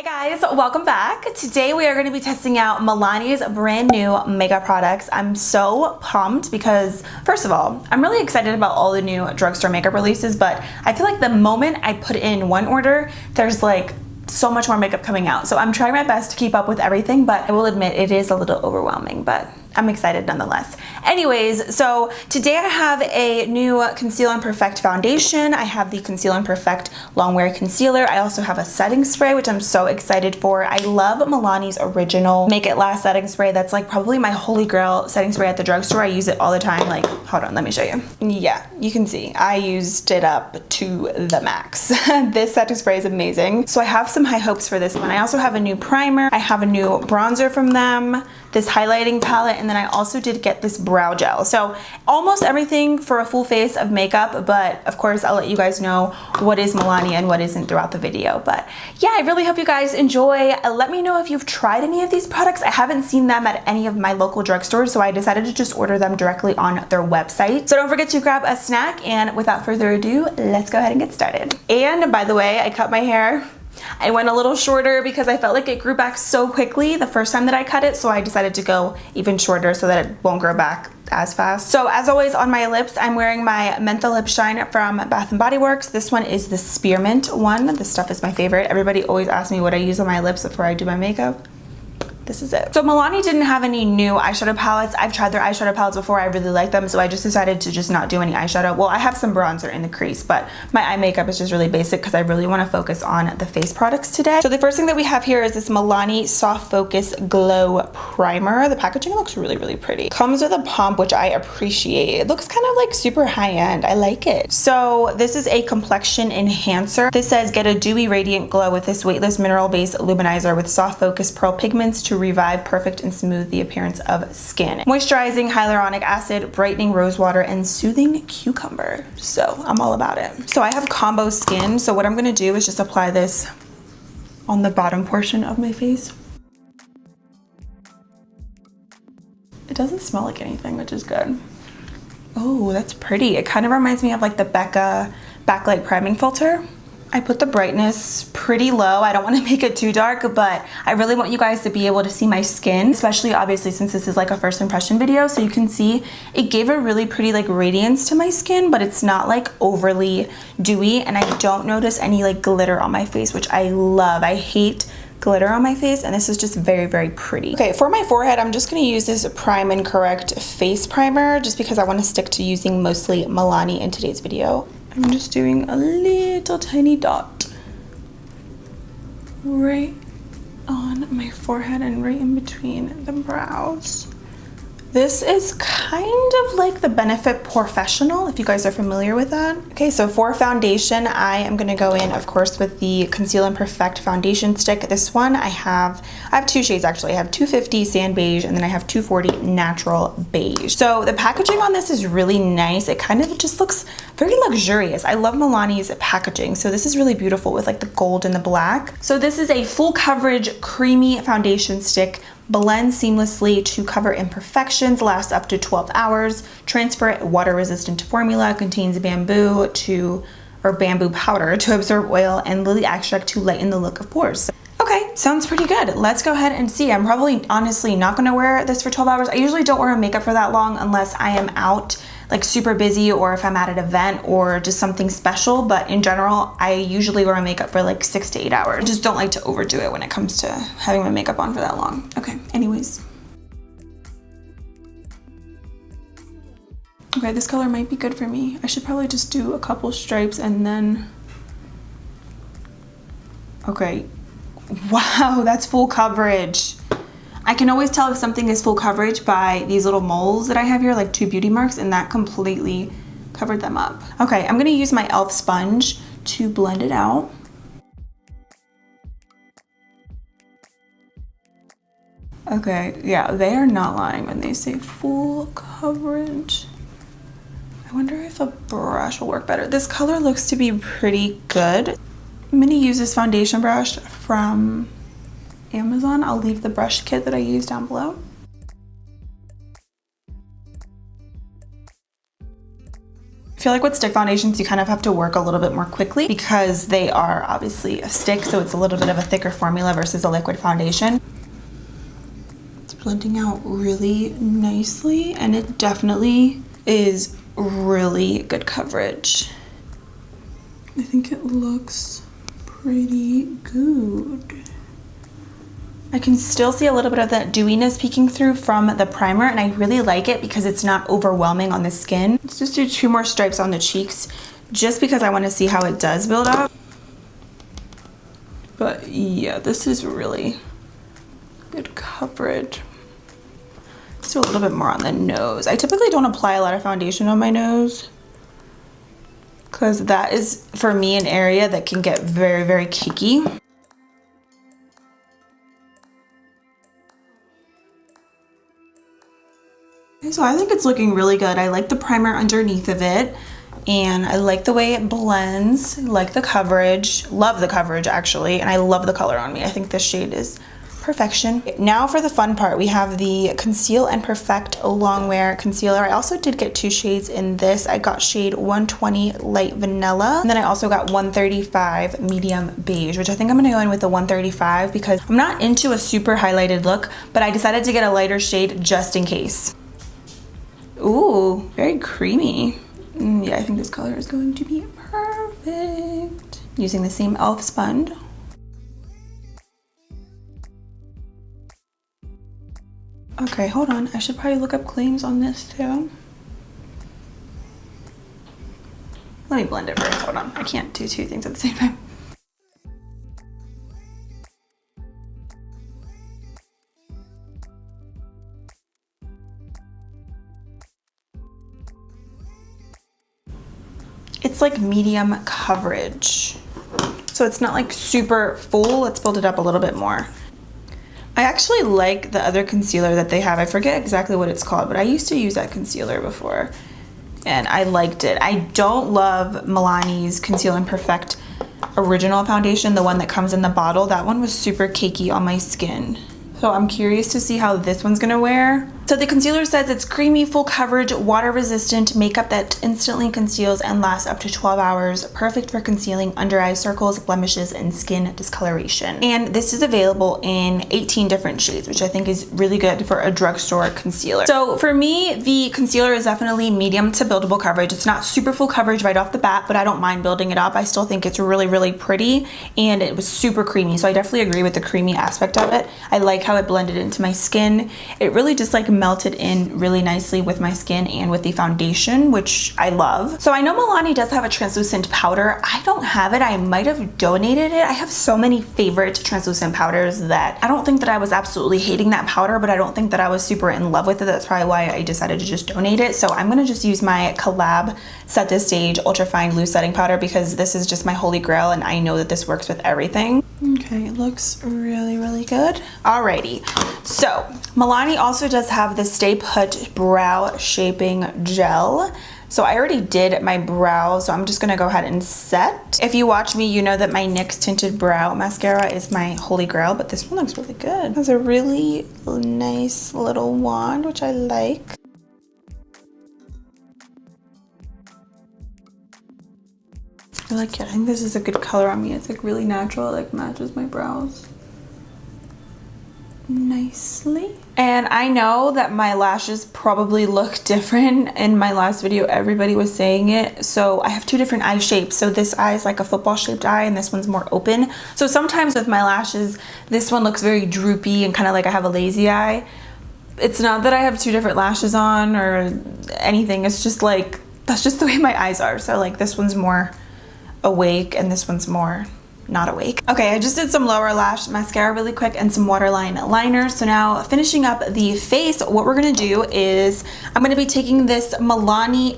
Guys, welcome back. Today we are going to be testing out Milani's brand new makeup products. I'm so pumped because, first of all, I'm really excited about all the new drugstore makeup releases, but I feel like the moment I put in one order, there's like so much more makeup coming out. So I'm trying my best to keep up with everything, but I will admit it is a little overwhelming, but I'm excited nonetheless. Anyways, so today I have a new Conceal and Perfect foundation. I have the Conceal and Perfect Long Wear Concealer. I also have a setting spray, which I'm so excited for. I love Milani's original Make It Last setting spray. That's like probably my holy grail setting spray at the drugstore. I use it all the time. Like, hold on, let me show you. Yeah, you can see I used it up to the max. This setting spray is amazing. So I have some high hopes for this one. I also have a new primer. I have a new bronzer from them, this highlighting palette, and then I also did get this brow gel. So almost everything for a full face of makeup, but of course I'll let you guys know what is Milani and what isn't throughout the video. But yeah, I really hope you guys enjoy. Let me know if you've tried any of these products. I haven't seen them at any of my local drugstores, so I decided to just order them directly on their website. So don't forget to grab a snack, and without further ado, let's go ahead and get started. And by the way, I cut my hair. I went a little shorter because I felt like it grew back so quickly the first time that I cut it, so I decided to go even shorter so that it won't grow back as fast. So as always, on my lips, I'm wearing my Menthol Lip Shine from Bath & Body Works. This one is the Spearmint one. This stuff is my favorite. Everybody always asks me what I use on my lips before I do my makeup. This is it. So Milani didn't have any new eyeshadow palettes. I've tried their eyeshadow palettes before. I really like them, so I just decided to just not do any eyeshadow. Well, I have some bronzer in the crease, but my eye makeup is just really basic because I really want to focus on the face products today. So the first thing that we have here is this Milani Soft Focus Glow Primer. The packaging looks really, really pretty. Comes with a pump, which I appreciate. It looks kind of like super high-end. I like it. So this is a complexion enhancer. This says, get a dewy, radiant glow with this weightless mineral-based luminizer with soft focus pearl pigments to revive, perfect, and smooth the appearance of skin. Moisturizing hyaluronic acid, brightening rose water, and soothing cucumber. So I'm all about it. So I have combo skin, so what I'm gonna do is just apply this on the bottom portion of my face. It doesn't smell like anything, which is good. Oh, that's pretty. It kind of reminds me of like the Becca Backlight Priming Filter. I put the brightness pretty low. I don't want to make it too dark, but I really want you guys to be able to see my skin, especially obviously since this is like a first impression video. So you can see it gave a really pretty like radiance to my skin, but it's not like overly dewy, and I don't notice any like glitter on my face, which I love. I hate glitter on my face, and this is just very, very pretty. Okay, for my forehead, I'm just gonna use this Prime and Correct face primer just because I want to stick to using mostly Milani in today's video. I'm just doing a little tiny dot right on my forehead and right in between the brows. This is kind of like the Benefit Professional, if you guys are familiar with that. Okay, so for foundation, I am gonna go in, of course, with the Conceal and Perfect foundation stick. This one I have two shades actually. I have 250 Sand Beige, and then I have 240 Natural Beige. So the packaging on this is really nice. It kind of just looks very luxurious. I love Milani's packaging. So this is really beautiful with like the gold and the black. So this is a full coverage creamy foundation stick. Blends seamlessly to cover imperfections, lasts up to 12 hours, transfer water resistant formula, contains bamboo powder to absorb oil, and lily extract to lighten the look of pores. Okay, sounds pretty good. Let's go ahead and see. I'm probably honestly not gonna wear this for 12 hours. I usually don't wear makeup for that long unless I am out like super busy or if I'm at an event or just something special, but in general, I usually wear my makeup for like 6 to 8 hours. I just don't like to overdo it when it comes to having my makeup on for that long. Okay, anyways. Okay, this color might be good for me. I should probably just do a couple stripes and then, okay. Wow, that's full coverage. I can always tell if something is full coverage by these little moles that I have here, like 2 beauty marks, and that completely covered them up. Okay, I'm gonna use my e.l.f. sponge to blend it out. Okay, yeah, they are not lying when they say full coverage. I wonder if a brush will work better. This color looks to be pretty good. I'm gonna use this foundation brush from Amazon. I'll leave the brush kit that I use down below. feel like with stick foundations, you kind of have to work a little bit more quickly because they are obviously a stick, so it's a little bit of a thicker formula versus a liquid foundation. It's blending out really nicely, and it definitely is really good coverage. I think it looks pretty good. I can still see a little bit of that dewiness peeking through from the primer, and I really like it because it's not overwhelming on the skin. Let's just do 2 more stripes on the cheeks just because I want to see how it does build up. But yeah, this is really good coverage. Let's do a little bit more on the nose. I typically don't apply a lot of foundation on my nose because that is, for me, an area that can get very, very cakey. So I think it's looking really good. I like the primer underneath of it, and I like the way it blends. I like the coverage, love the coverage actually, and I love the color on me. I think this shade is perfection. Now for the fun part, we have the Conceal and Perfect Longwear Concealer. I also did get 2 shades in this. I got shade 120 Light Vanilla, and then I also got 135 Medium Beige, which I think I'm gonna go in with the 135 because I'm not into a super highlighted look, but I decided to get a lighter shade just in case. Ooh, very creamy. Yeah, I think this color is going to be perfect. Using the same e.l.f. sponge. Okay, hold on. I should probably look up claims on this too. Let me blend it first. Hold on. I can't do 2 things at the same time. It's like medium coverage. So it's not like super full. Let's build it up a little bit more. I actually like the other concealer that they have. I forget exactly what it's called, but I used to use that concealer before and I liked it. I don't love Milani's Conceal and Perfect original foundation, the one that comes in the bottle. That one was super cakey on my skin. So I'm curious to see how this one's gonna wear. So the concealer says it's creamy, full coverage, water resistant, makeup that instantly conceals and lasts up to 12 hours. Perfect for concealing under eye circles, blemishes, and skin discoloration. And this is available in 18 different shades, which I think is really good for a drugstore concealer. So for me, the concealer is definitely medium to buildable coverage. It's not super full coverage right off the bat, but I don't mind building it up. I still think it's really, really pretty, and it was super creamy. So I definitely agree with the creamy aspect of it. I like how it blended into my skin. It really just like melted in really nicely with my skin and with the foundation, which I love. So I know Milani does have a translucent powder. I don't have it. I might have donated it. I have so many favorite translucent powders that I don't think that I was absolutely hating that powder, but I don't think that I was super in love with it. That's probably why I decided to just donate it. So I'm gonna just use my COLLAB Set the Stage Ultra Fine Loose Setting Powder because this is just my holy grail and I know that this works with everything. Okay, it looks really, really good. Alrighty, so Milani also does have the Stay Put Brow Shaping Gel. So I already did my brows, so I'm just gonna go ahead and set. If you watch me, you know that my NYX Tinted Brow Mascara is my holy grail, but this one looks really good. It has a really nice little wand, which I like. I like it. I think this is a good color on me. It's like really natural. It like matches my brows nicely. And I know that my lashes probably look different. In my last video, everybody was saying it. So I have 2 different eye shapes. So this eye is like a football shaped eye and this one's more open. So sometimes with my lashes, this one looks very droopy and kind of like I have a lazy eye. It's not that I have 2 different lashes on or anything. It's just like, that's just the way my eyes are. So like this one's more awake and this one's more not awake. Okay, I just did some lower lash mascara really quick and some waterline liner. So now finishing up the face, what we're gonna do is I'm gonna be taking this Milani,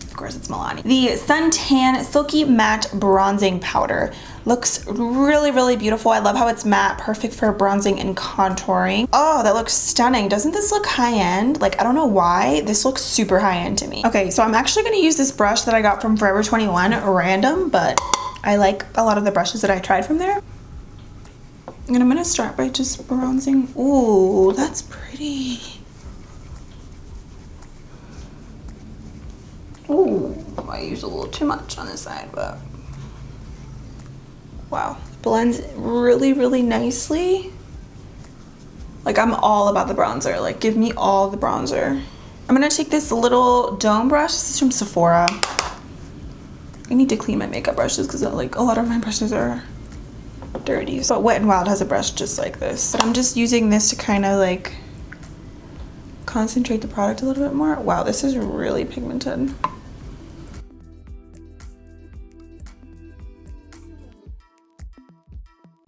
of course it's Milani, the Suntan Silky Matte Bronzing Powder. Looks really, really beautiful. I love how it's matte, perfect for bronzing and contouring. Oh, that looks stunning. Doesn't this look high-end? Like, I don't know why. This looks super high-end to me. Okay, so I'm actually gonna use this brush that I got from Forever 21, random, but I like a lot of the brushes that I tried from there. And I'm gonna start by just bronzing. Ooh, that's pretty. Ooh. I use a little too much on this side, but wow. Blends really, really nicely. Like, I'm all about the bronzer. Like, give me all the bronzer. I'm gonna take this little dome brush. This is from Sephora. I need to clean my makeup brushes because like a lot of my brushes are dirty. So Wet n Wild has a brush just like this. But I'm just using this to kind of like concentrate the product a little bit more. Wow, this is really pigmented.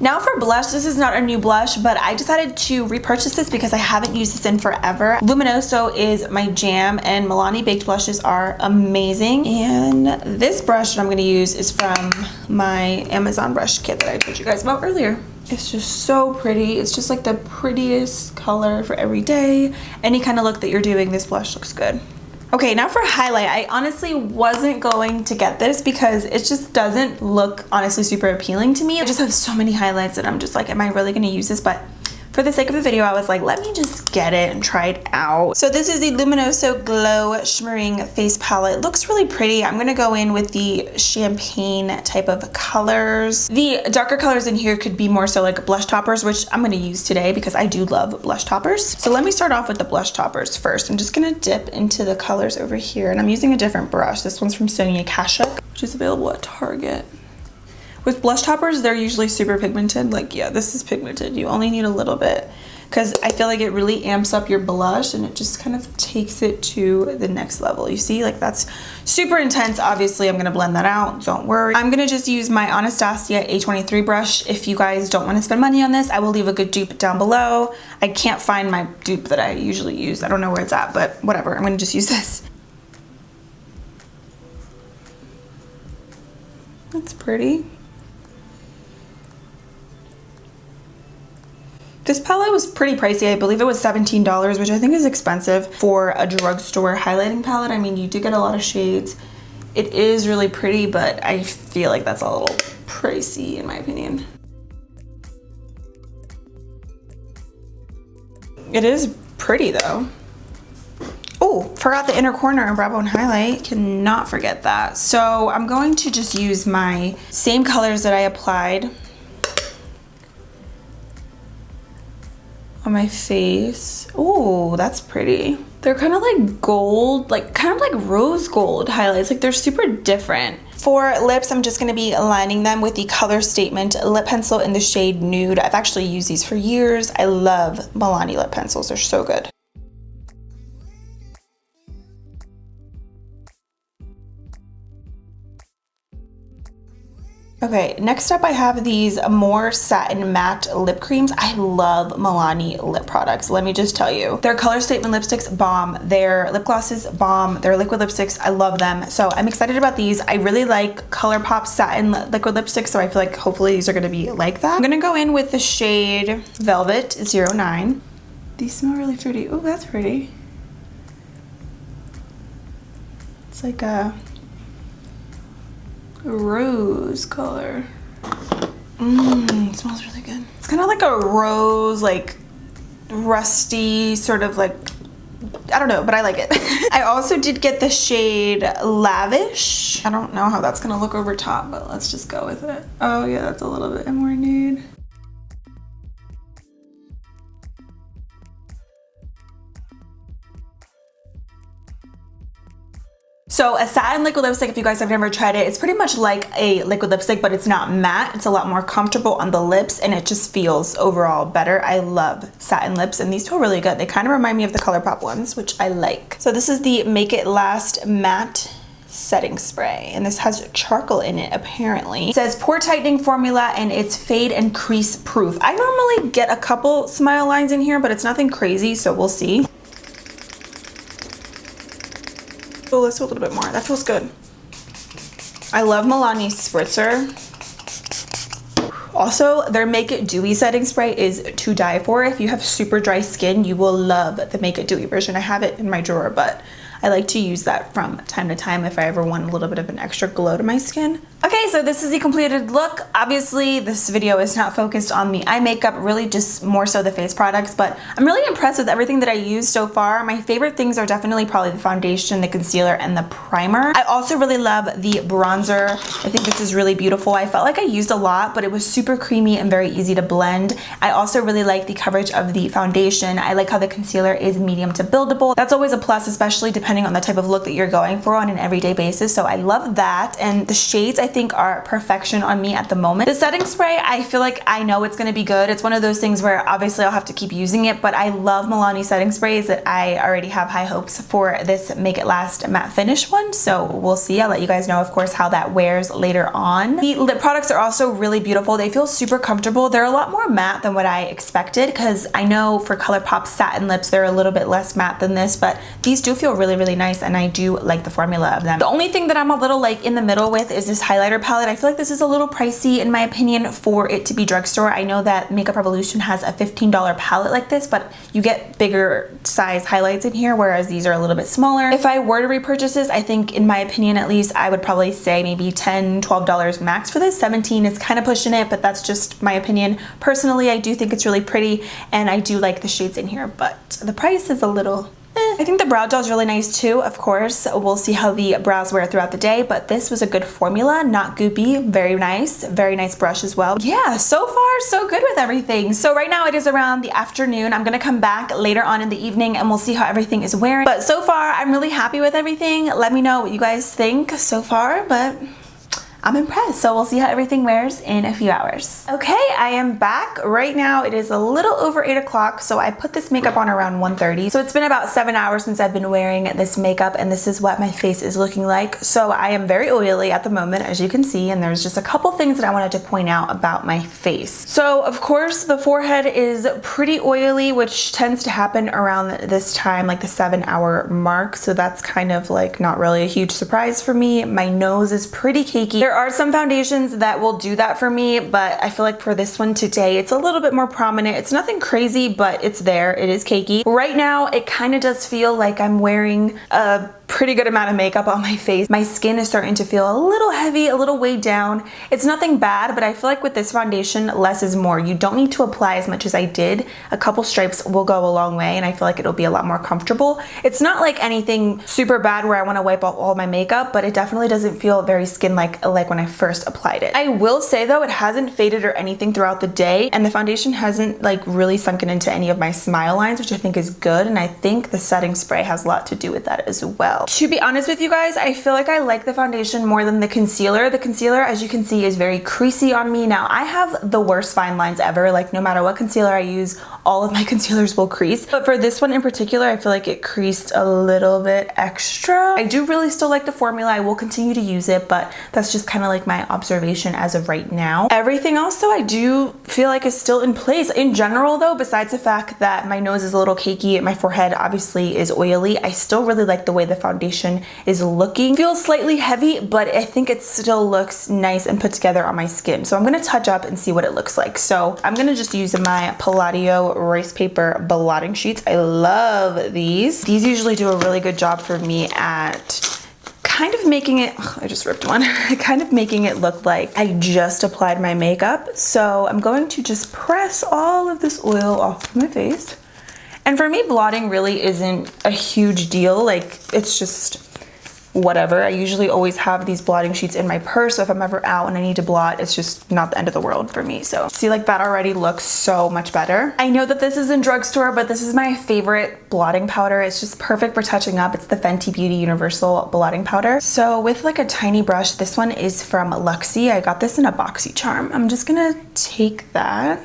Now for blush, this is not a new blush, but I decided to repurchase this because I haven't used this in forever. Luminoso is my jam, and Milani baked blushes are amazing. And this brush that I'm gonna use is from my Amazon brush kit that I told you guys about earlier. It's just so pretty. It's just like the prettiest color for every day. Any kind of look that you're doing, this blush looks good. Okay, now for highlight. I honestly wasn't going to get this because it just doesn't look honestly super appealing to me. I just have so many highlights that I'm just like, am I really gonna use this? But for the sake of the video, I was like, let me just get it and try it out. So this is the Luminoso Glow Shimmering Face Palette. It looks really pretty. I'm gonna go in with the champagne type of colors. The darker colors in here could be more so like blush toppers, which I'm gonna use today because I do love blush toppers. So let me start off with the blush toppers first. I'm just gonna dip into the colors over here, and I'm using a different brush. This one's from Sonia Kashuk, which is available at Target. With blush toppers, they're usually super pigmented. Like, yeah, this is pigmented. You only need a little bit because I feel like it really amps up your blush and it just kind of takes it to the next level. You see, like that's super intense. Obviously, I'm gonna blend that out. Don't worry. I'm gonna just use my Anastasia A23 brush. If you guys don't want to spend money on this, I will leave a good dupe down below. I can't find my dupe that I usually use. I don't know where it's at, but whatever. I'm gonna just use this. That's pretty. This palette was pretty pricey. I believe it was $17, which I think is expensive for a drugstore highlighting palette. I mean, you do get a lot of shades. It is really pretty, but I feel like that's a little pricey in my opinion. It is pretty though. Oh, forgot the inner corner and brow bone highlight. Cannot forget that. So I'm going to just use my same colors that I applied on my face. Oh, that's pretty. They're kind of like gold, like kind of like rose gold highlights. Like they're super different. For lips, I'm just gonna be aligning them with the Color Statement lip pencil in the shade Nude. I've actually used these for years. I love Milani lip pencils. They're so good. Okay, next up I have these Amore Satin Matte Lip Creams. I love Milani lip products, let me just tell you. Their Color Statement lipsticks, bomb. Their lip glosses, bomb. Their liquid lipsticks, I love them. So I'm excited about these. I really like ColourPop Satin liquid lipsticks, so I feel like hopefully these are gonna be like that. I'm gonna go in with the shade Velvet 09. These smell really fruity. Oh, that's pretty. It's like a rose color. It smells really good. It's kind of like a rose, like rusty sort of like, I don't know, but I like it. I also did get the shade Lavish. I don't know how that's gonna look over top, but let's just go with it. Oh yeah, that's a little bit more nude. So a satin liquid lipstick, if you guys have never tried it, it's pretty much like a liquid lipstick, but it's not matte. It's a lot more comfortable on the lips and it just feels overall better. I love satin lips and these feel really good. They kind of remind me of the ColourPop ones, which I like. So this is the Make It Last Matte Setting Spray, and this has charcoal in it apparently. It says pore tightening formula and it's fade and crease proof. I normally get a couple smile lines in here, but it's nothing crazy, so we'll see. Oh, let's do a little bit more. That feels good. I love Milani's spritzer. Also, their Make It Dewy setting spray is to die for. If you have super dry skin, you will love the Make It Dewy version. I have it in my drawer, but I like to use that from time to time if I ever want a little bit of an extra glow to my skin. Okay, so this is the completed look. Obviously, this video is not focused on the eye makeup, really just more so the face products, but I'm really impressed with everything that I used so far. My favorite things are definitely probably the foundation, the concealer, and the primer. I also really love the bronzer. I think this is really beautiful. I felt like I used a lot, but it was super creamy and very easy to blend. I also really like the coverage of the foundation. I like how the concealer is medium to buildable. That's always a plus, especially depending on the type of look that you're going for on an everyday basis, so I love that. And the shades I think are perfection on me at the moment. The setting spray, I feel like I know it's gonna be good. It's one of those things where obviously I'll have to keep using it, but I love Milani setting sprays that I already have high hopes for this Make It Last matte finish one, so we'll see. I'll let you guys know, of course, how that wears later on. The lip products are also really beautiful. They feel super comfortable. They're a lot more matte than what I expected, because I know for ColourPop satin lips, they're a little bit less matte than this, but these do feel really, really nice, and I do like the formula of them. The only thing that I'm a little like in the middle with is this highlighter palette. I feel like this is a little pricey in my opinion for it to be drugstore. I know that Makeup Revolution has a $15 palette like this, but you get bigger size highlights in here, whereas these are a little bit smaller. If I were to repurchase this, I think in my opinion at least, I would probably say maybe $10, $12 max for this. 17 is kind of pushing it, but that's just my opinion. Personally, I do think it's really pretty, and I do like the shades in here, but the price is a little I think the brow gel is really nice too. Of course, we'll see how the brows wear throughout the day, but this was a good formula, not goopy. Very nice brush as well. Yeah, so far so good with everything. So right now it is around the afternoon. I'm gonna come back later on in the evening and we'll see how everything is wearing. But so far I'm really happy with everything. Let me know what you guys think so far, but I'm impressed. So we'll see how everything wears in a few hours. Okay, I am back. Right now it is a little over 8 o'clock, so I put this makeup on around 1:30. So it's been about 7 hours since I've been wearing this makeup, and this is what my face is looking like. So I am very oily at the moment, as you can see, and there's just a couple things that I wanted to point out about my face. So of course the forehead is pretty oily, which tends to happen around this time, like the 7-hour mark. So that's kind of like not really a huge surprise for me. My nose is pretty cakey. There are some foundations that will do that for me, but I feel like for this one today, it's a little bit more prominent. It's nothing crazy, but it's there. It is cakey. Right now, it kind of does feel like I'm wearing a pretty good amount of makeup on my face. My skin is starting to feel a little heavy, a little weighed down. It's nothing bad, but I feel like with this foundation, less is more. You don't need to apply as much as I did. A couple stripes will go a long way, and I feel like it'll be a lot more comfortable. It's not like anything super bad where I want to wipe off all my makeup, but it definitely doesn't feel very skin-like like when I first applied it. I will say though, it hasn't faded or anything throughout the day, and the foundation hasn't like really sunken into any of my smile lines, which I think is good, and I think the setting spray has a lot to do with that as well. To be honest with you guys, I feel like I like the foundation more than the concealer. The concealer, as you can see, is very creasy on me. Now, I have the worst fine lines ever. Like, no matter what concealer I use, all of my concealers will crease. But for this one in particular, I feel like it creased a little bit extra. I do really still like the formula. I will continue to use it, but that's just kind of like my observation as of right now. Everything else, though, I do feel like is still in place. In general, though, besides the fact that my nose is a little cakey, my forehead obviously is oily, I still really like the way the foundation is looking. Feels slightly heavy, but I think it still looks nice and put together on my skin. So I'm gonna touch up and see what it looks like. So I'm gonna just use my Palladio rice paper blotting sheets. I love these. These usually do a really good job for me at kind of making it, I just ripped one, kind of making it look like I just applied my makeup. So I'm going to just press all of this oil off my face. And for me, blotting really isn't a huge deal. Like, it's just whatever. I usually always have these blotting sheets in my purse, so if I'm ever out and I need to blot, it's just not the end of the world for me. So see, like, that already looks so much better. I know that this is in drugstore, but this is my favorite blotting powder. It's just perfect for touching up. It's the Fenty Beauty Universal Blotting Powder. So with like a tiny brush, this one is from Luxie. I got this in a BoxyCharm. I'm just gonna take that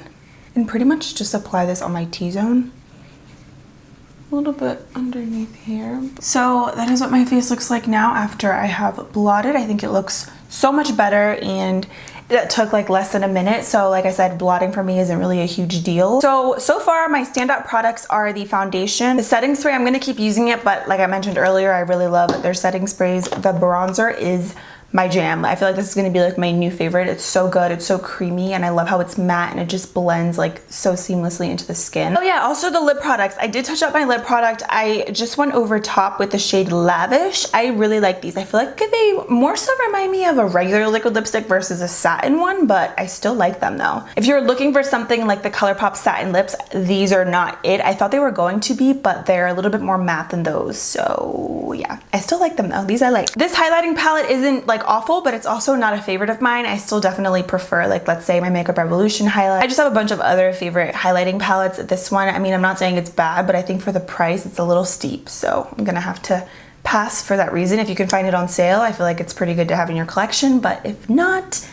and pretty much just apply this on my T-zone. A little bit underneath here. So that is what my face looks like now after I have blotted. I think it looks so much better, and it took like less than a minute. So like I said, blotting for me isn't really a huge deal. So far my standout products are the foundation, the setting spray. I'm gonna keep using it, but like I mentioned earlier, I really love their setting sprays. The bronzer is my jam. I feel like this is gonna be like my new favorite. It's so good, it's so creamy, and I love how it's matte and it just blends like so seamlessly into the skin. Oh yeah, also the lip products. I did touch up my lip product. I just went over top with the shade Lavish. I really like these. I feel like they more so remind me of a regular liquid lipstick versus a satin one, but I still like them though. If you're looking for something like the ColourPop satin lips, these are not it. I thought they were going to be, but they're a little bit more matte than those. So yeah, I still like them though. These I like. This highlighting palette isn't like awful, but it's also not a favorite of mine. I still definitely prefer, like, let's say my Makeup Revolution highlight. I just have a bunch of other favorite highlighting palettes. This one, I mean, I'm not saying it's bad, but I think for the price, it's a little steep. So I'm gonna have to pass for that reason. If you can find it on sale, I feel like it's pretty good to have in your collection, but if not,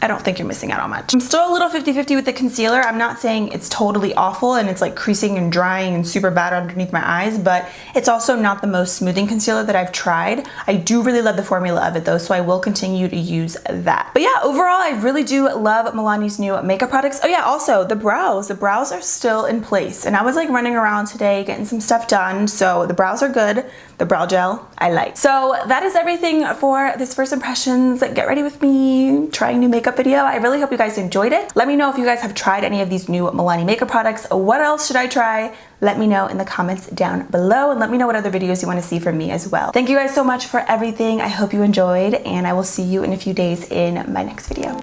I don't think you're missing out on much. I'm still a little 50-50 with the concealer. I'm not saying it's totally awful and it's like creasing and drying and super bad underneath my eyes, but it's also not the most smoothing concealer that I've tried. I do really love the formula of it though, so I will continue to use that. But yeah, overall, I really do love Milani's new makeup products. Oh yeah, also the brows. The brows are still in place, and I was like running around today getting some stuff done, so the brows are good. The brow gel, I like. So that is everything for this first impressions. Get ready with me trying new makeup video. I really hope you guys enjoyed it. Let me know if you guys have tried any of these new Milani makeup products. What else should I try? Let me know in the comments down below, and let me know what other videos you want to see from me as well. Thank you guys so much for everything. I hope you enjoyed, and I will see you in a few days in my next video.